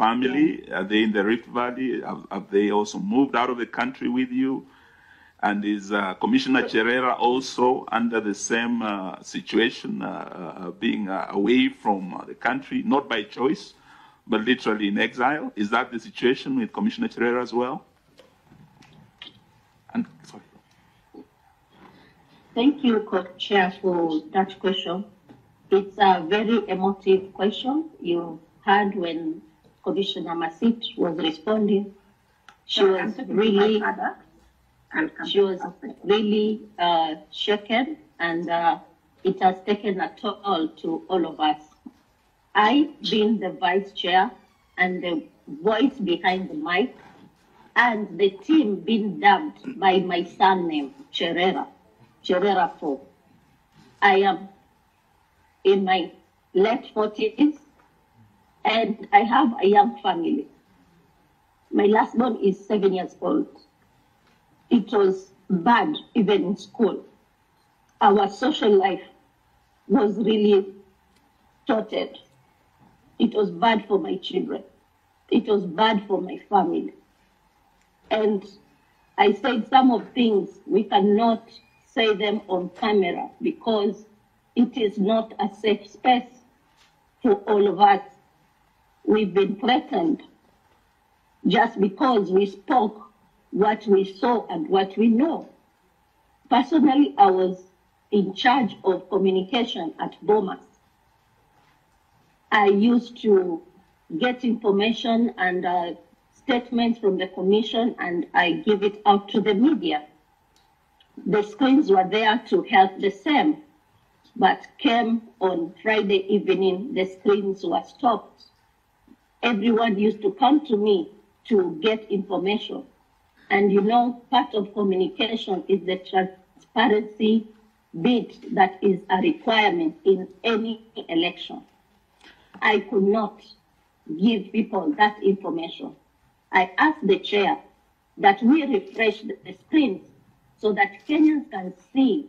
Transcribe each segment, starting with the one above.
family? Are they in the Rift Valley? Have they also moved out of the country with you? And is Commissioner Cherera also under the same situation, being away from the country, not by choice, but literally in exile? Is that the situation with Commissioner Cherera as well? And sorry. Thank you, Co-Chair, for that question. It's a very emotive question. You heard when Commissioner Masit was responding. She was really shaken, and it has taken a toll to all of us. I, being the vice chair and the voice behind the mic, and the team being dubbed by my surname, Cherera 4. I am in my late 40s, and I have a young family. My last born is 7 years old. It was bad even in school. Our social life was really tortured. It was bad for my children. It was bad for my family. And I said some of things, we cannot say them on camera because it is not a safe space for all of us. We've been threatened just because we spoke what we saw and what we know. Personally, I was in charge of communication at Bomas. I used to get information and statements from the commission, and I give it out to the media. The screens were there to help the same, but came on Friday evening, the screens were stopped. Everyone used to come to me to get information. And you know, part of communication is the transparency bit that is a requirement in any election. I could not give people that information. I asked the chair that we refresh the screens so that Kenyans can see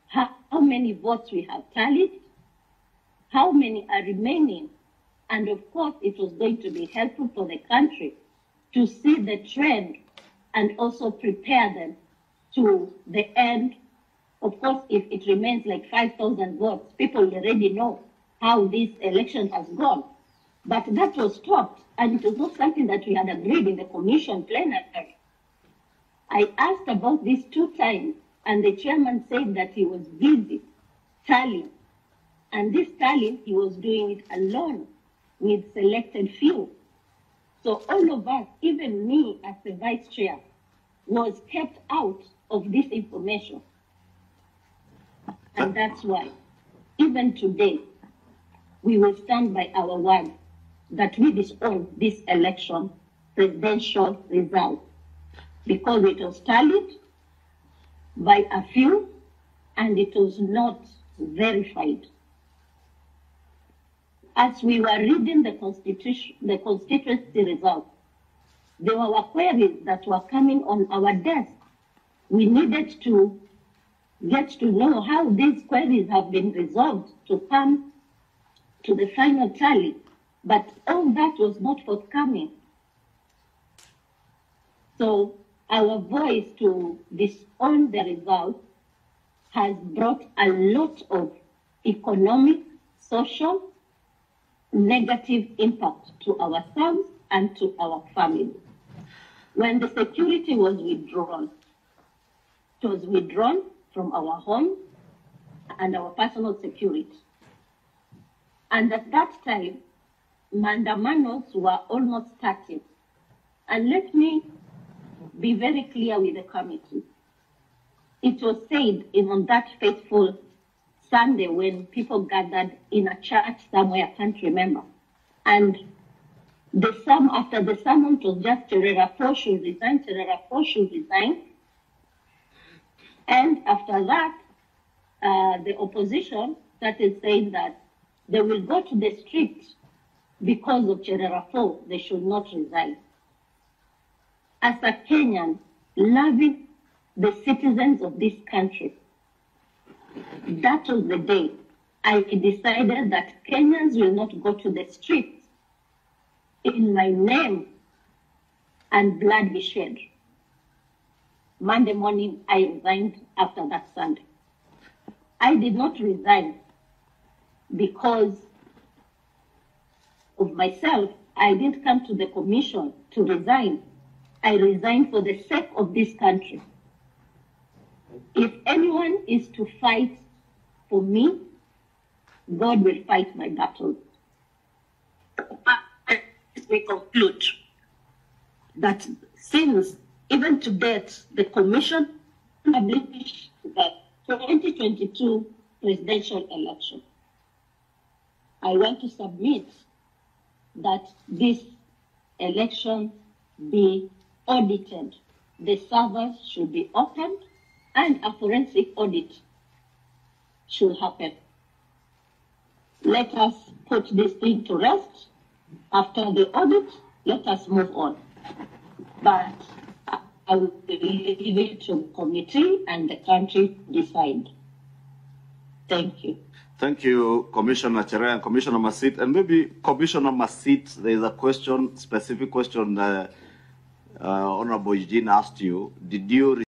how many votes we have tallied, how many are remaining, and of course it was going to be helpful for the country to see the trend and also prepare them to the end. Of course, if it remains like 5,000 votes, people already know how this election has gone. But that was stopped, and it was not something that we had agreed in the commission plenary. I asked about this 2 times, and the chairman said that he was busy tallying. And this tallying, he was doing it alone with selected few. So all of us, even me as the vice chair, was kept out of this information. And that's why, even today, we will stand by our word that we disown this election presidential result because it was tallied by a few and it was not verified. As we were reading the constituency results, there were queries that were coming on our desk. We needed to get to know how these queries have been resolved to come to the final tally, but all that was not forthcoming. So our voice to disown the results has brought a lot of economic, social, negative impact to ourselves and to our families. When the security was withdrawn, it was withdrawn from our home and our personal security. And at that time, Maandamanos were almost starting. And let me be very clear with the committee. It was said on that fateful Sunday when people gathered in a church somewhere, I can't remember. And after the sermon, it was just Cherera 4 should resign, Cherera 4 should resign. And after that, the opposition started saying that they will go to the street because of Cherera 4, they should not resign. As a Kenyan, loving the citizens of this country, that was the day I decided that Kenyans will not go to the streets in my name and blood be shed. Monday morning, I resigned after that Sunday. I did not resign because of myself. I didn't come to the commission to resign. I resigned for the sake of this country. If anyone is to fight for me, God will fight my battles. We conclude that since even to date, the commission published the 2022 presidential election, I want to submit that this election be audited. The servers should be opened and a forensic audit should happen. Let us put this thing to rest. After the audit, let us move on. But I will leave it to the committee and the country to decide. Thank you. Thank you, Commissioner Cherera and Commissioner Masit. And maybe Commissioner Masit, there is a question, specific question Honorable Eugene asked you. Did you